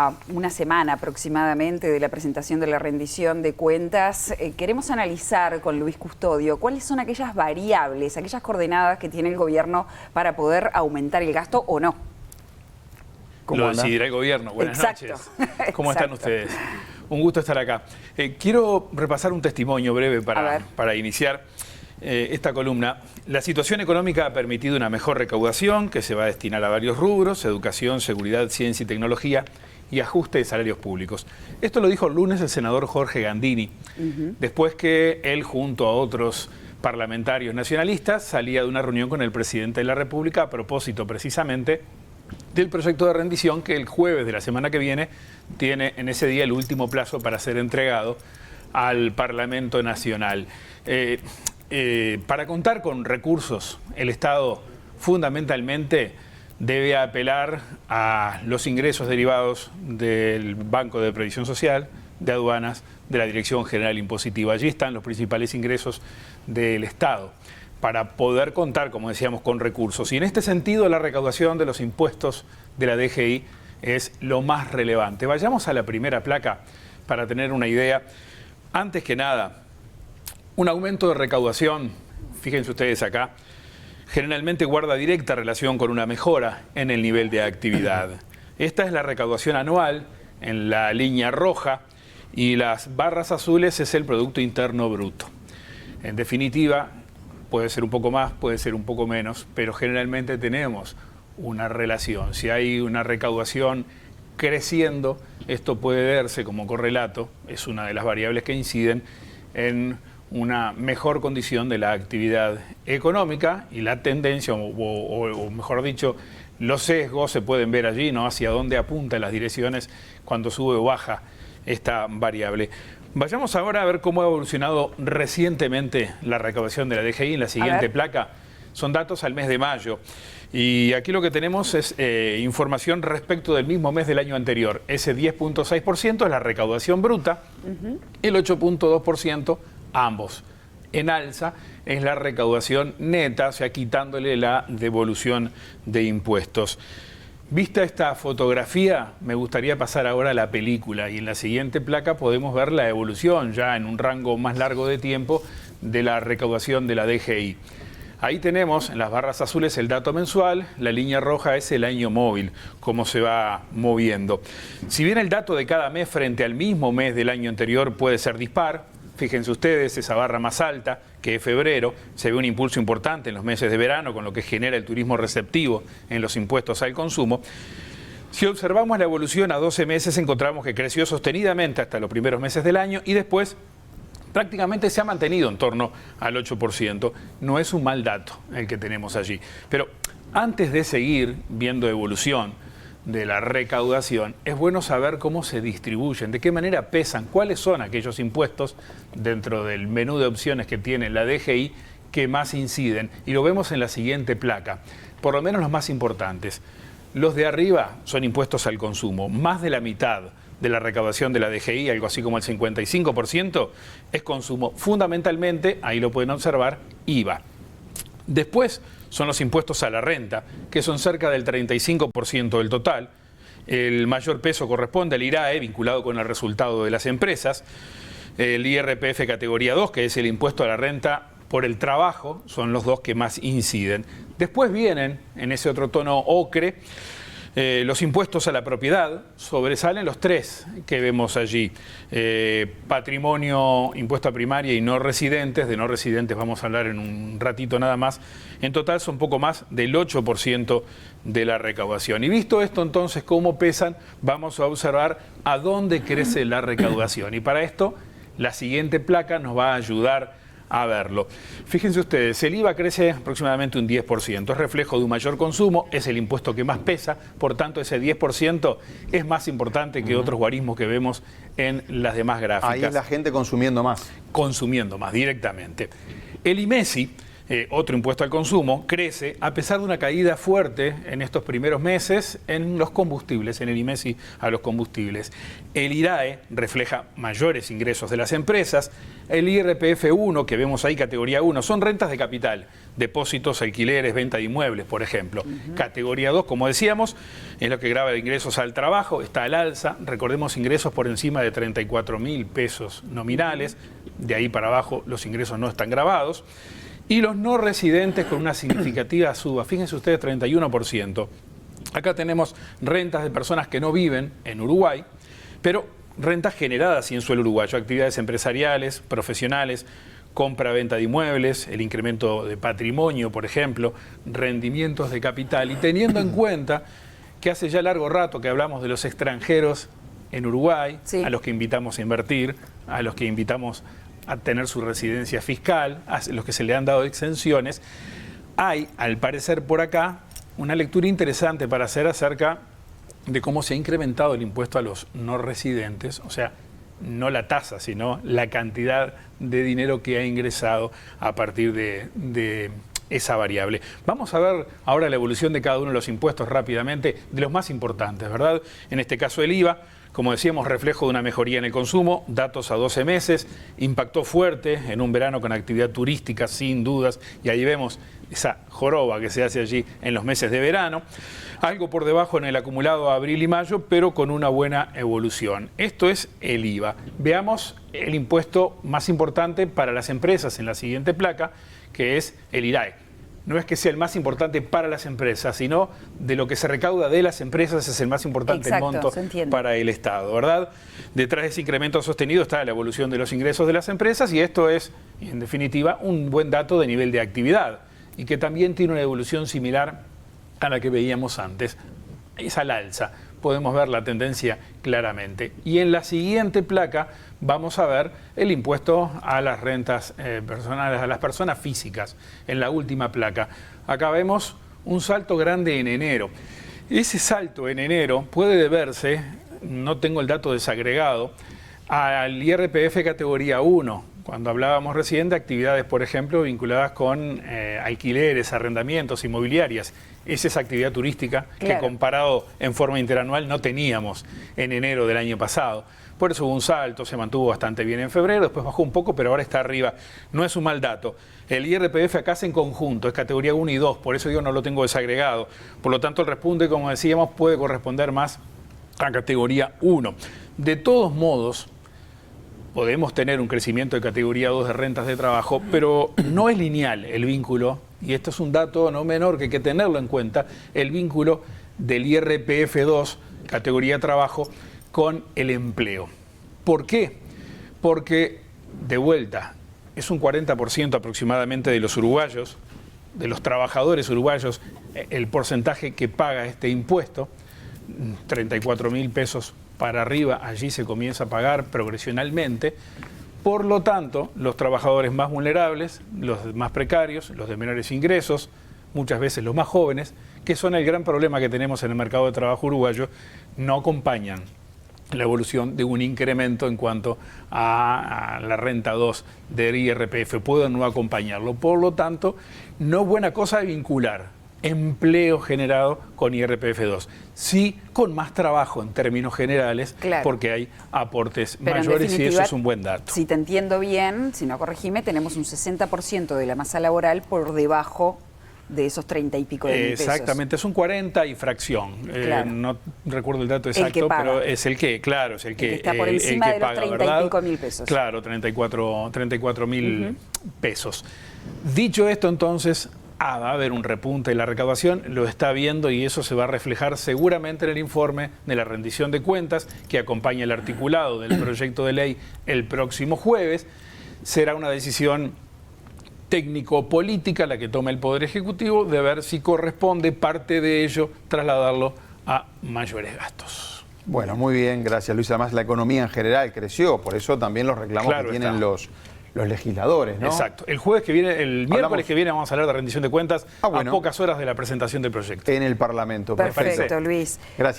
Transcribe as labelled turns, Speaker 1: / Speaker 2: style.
Speaker 1: a una semana aproximadamente de la presentación de la rendición de cuentas, queremos analizar con Luis Custodio cuáles son aquellas variables, aquellas coordenadas que tiene el gobierno para poder aumentar el gasto o no.
Speaker 2: Lo decidirá el gobierno. Buenas noches. ¿Cómo están ustedes? Un gusto estar acá. Quiero repasar un testimonio breve para iniciar esta columna. La situación económica ha permitido una mejor recaudación que se va a destinar a varios rubros: educación, seguridad, ciencia y tecnología y ajuste de salarios públicos. Esto lo dijo el lunes el senador Jorge Gandini, después que él, junto a otros parlamentarios nacionalistas, salía de una reunión con el presidente de la República a propósito precisamente del proyecto de rendición que el jueves de la semana que viene tiene en ese día el último plazo para ser entregado al Parlamento Nacional. Para contar con recursos, el Estado fundamentalmente debe apelar a los ingresos derivados del Banco de Previsión Social, de aduanas, de la Dirección General Impositiva. Allí están los principales ingresos del Estado para poder contar, como decíamos, con recursos. Y en este sentido, la recaudación de los impuestos de la DGI es lo más relevante. Vayamos a la primera placa para tener una idea. Antes que nada, un aumento de recaudación, fíjense ustedes acá, generalmente guarda directa relación con una mejora en el nivel de actividad. Esta es la recaudación anual en la línea roja y las barras azules es el Producto Interno Bruto. En definitiva, puede ser un poco más, puede ser un poco menos, pero generalmente tenemos una relación. Si hay una recaudación creciendo, esto puede verse como correlato, es una de las variables que inciden en una mejor condición de la actividad económica, y la tendencia, o mejor dicho, los sesgos se pueden ver allí, ¿no? Hacia dónde apuntan las direcciones cuando sube o baja esta variable. Vayamos ahora a ver cómo ha evolucionado recientemente la recaudación de la DGI. En la siguiente placa son datos al mes de mayo. Y aquí lo que tenemos es información respecto del mismo mes del año anterior. Ese 10.6% es la recaudación bruta, el 8.2%, ambos en alza, es la recaudación neta, o sea, quitándole la devolución de impuestos. Vista esta fotografía, me gustaría pasar ahora a la película, y en la siguiente placa podemos ver la evolución ya en un rango más largo de tiempo de la recaudación de la DGI. Ahí tenemos en las barras azules el dato mensual, la línea roja es el año móvil, cómo se va moviendo. Si bien el dato de cada mes frente al mismo mes del año anterior puede ser dispar, fíjense ustedes, esa barra más alta, que es febrero, se ve un impulso importante en los meses de verano, con lo que genera el turismo receptivo en los impuestos al consumo. Si observamos la evolución a 12 meses, encontramos que creció sostenidamente hasta los primeros meses del año y después prácticamente se ha mantenido en torno al 8%. No es un mal dato el que tenemos allí. Pero antes de seguir viendo evolución de la recaudación, es bueno saber cómo se distribuyen, de qué manera pesan, cuáles son aquellos impuestos dentro del menú de opciones que tiene la DGI que más inciden. Y lo vemos en la siguiente placa, por lo menos los más importantes. Los de arriba son impuestos al consumo. Más de la mitad de la recaudación de la DGI, algo así como el 55%, es consumo. Fundamentalmente, ahí lo pueden observar, IVA. Después son los impuestos a la renta, que son cerca del 35% del total. El mayor peso corresponde al IRAE, vinculado con el resultado de las empresas. El IRPF categoría 2, que es el impuesto a la renta por el trabajo, son los dos que más inciden. Después vienen, en ese otro tono ocre, los impuestos a la propiedad. Sobresalen los tres que vemos allí. Patrimonio, impuesto a primaria y no residentes. De no residentes vamos a hablar en un ratito nada más. En total son poco más del 8% de la recaudación. Y visto esto entonces, cómo pesan, vamos a observar a dónde crece la recaudación. Y para esto, la siguiente placa nos va a ayudar a verlo. Fíjense ustedes, el IVA crece aproximadamente un 10%, es reflejo de un mayor consumo, es el impuesto que más pesa, por tanto ese 10% es más importante que otros guarismos que vemos en las demás gráficas.
Speaker 3: Ahí es la gente consumiendo más.
Speaker 2: Consumiendo más directamente. El IMESI otro impuesto al consumo, crece a pesar de una caída fuerte en estos primeros meses en los combustibles, en el IMESI a los combustibles. El IRAE refleja mayores ingresos de las empresas. El IRPF 1, que vemos ahí, categoría 1, son rentas de capital, depósitos, alquileres, venta de inmuebles, por ejemplo. Categoría 2, como decíamos, es lo que grava de ingresos al trabajo, está al alza. Recordemos, ingresos por encima de 34.000 pesos nominales, de ahí para abajo los ingresos no están gravados. Y los no residentes con una significativa suba, fíjense ustedes, 31%. Acá tenemos rentas de personas que no viven en Uruguay, pero rentas generadas sí en suelo uruguayo, actividades empresariales, profesionales, compra-venta de inmuebles, el incremento de patrimonio, por ejemplo, rendimientos de capital, y teniendo en cuenta que hace ya largo rato que hablamos de los extranjeros en Uruguay, sí, a los que invitamos a invertir, a los que invitamos a tener su residencia fiscal, a los que se le han dado exenciones, hay, al parecer por acá, una lectura interesante para hacer acerca de cómo se ha incrementado el impuesto a los no residentes, o sea, no la tasa, sino la cantidad de dinero que ha ingresado a partir de esa variable. Vamos a ver ahora la evolución de cada uno de los impuestos rápidamente, de los más importantes, ¿verdad? En este caso el IVA, como decíamos, reflejo de una mejoría en el consumo, datos a 12 meses, impactó fuerte en un verano con actividad turística, sin dudas, y ahí vemos esa joroba que se hace allí en los meses de verano, algo por debajo en el acumulado abril y mayo, pero con una buena evolución. Esto es el IVA. Veamos el impuesto más importante para las empresas en la siguiente placa, que es el IRAE. No es que sea el más importante para las empresas, sino de lo que se recauda de las empresas es el más importante. Exacto, el monto para el Estado, ¿verdad? Detrás de ese incremento sostenido está la evolución de los ingresos de las empresas y esto es, en definitiva, un buen dato de nivel de actividad y que también tiene una evolución similar a la que veíamos antes. Es al alza. Podemos ver la tendencia claramente. Y en la siguiente placa vamos a ver el impuesto a las rentas personales, a las personas físicas, en la última placa. Acá vemos un salto grande en enero. Ese salto en enero puede deberse, no tengo el dato desagregado, al IRPF categoría 1, cuando hablábamos recién de actividades, por ejemplo, vinculadas con alquileres, arrendamientos, inmobiliarias. Es esa actividad turística que comparado en forma interanual no teníamos en enero del año pasado. Por eso hubo un salto, se mantuvo bastante bien en febrero, después bajó un poco, pero ahora está arriba. No es un mal dato. El IRPF acá es en conjunto, es categoría 1 y 2, por eso yo no lo tengo desagregado. Por lo tanto, el repunte, como decíamos, puede corresponder más a categoría 1. De todos modos, podemos tener un crecimiento de categoría 2 de rentas de trabajo, pero no es lineal el vínculo, y esto es un dato no menor que hay que tenerlo en cuenta, el vínculo del IRPF 2, categoría trabajo, con el empleo. ¿Por qué? Porque, de vuelta, es un 40% aproximadamente de los uruguayos, de los trabajadores uruguayos, el porcentaje que paga este impuesto, 34.000 pesos para arriba, allí se comienza a pagar progresionalmente. Por lo tanto, los trabajadores más vulnerables, los más precarios, los de menores ingresos, muchas veces los más jóvenes, que son el gran problema que tenemos en el mercado de trabajo uruguayo, no acompañan la evolución de un incremento en cuanto a la renta 2 del IRPF, pueden no acompañarlo. Por lo tanto, no es buena cosa vincular empleo generado con IRPF 2. Sí, con más trabajo en términos generales, porque hay aportes mayores y eso es un buen dato.
Speaker 1: Si te entiendo bien, si no corregime, tenemos un 60% de la masa laboral por debajo de esos 30 y pico de mil pesos.
Speaker 2: Exactamente, es un 40 y fracción. No recuerdo el dato exacto, pero es el que, claro, es el que
Speaker 1: está por encima de los 30 y pico mil pesos.
Speaker 2: Claro, 34.000 pesos. Dicho esto, entonces, va a haber un repunte en la recaudación, lo está viendo y eso se va a reflejar seguramente en el informe de la rendición de cuentas que acompaña el articulado del proyecto de ley el próximo jueves. Será una decisión técnico-política la que tome el Poder Ejecutivo de ver si corresponde parte de ello trasladarlo a mayores gastos.
Speaker 3: Bueno, muy bien, gracias Luis. Además la economía en general creció, por eso también los reclamos que tienen los legisladores, ¿no?
Speaker 2: Exacto. El jueves que viene, el miércoles que viene vamos a hablar de rendición de cuentas a pocas horas de la presentación del proyecto.
Speaker 3: En el Parlamento.
Speaker 1: Perfecto, Luis.
Speaker 3: Gracias.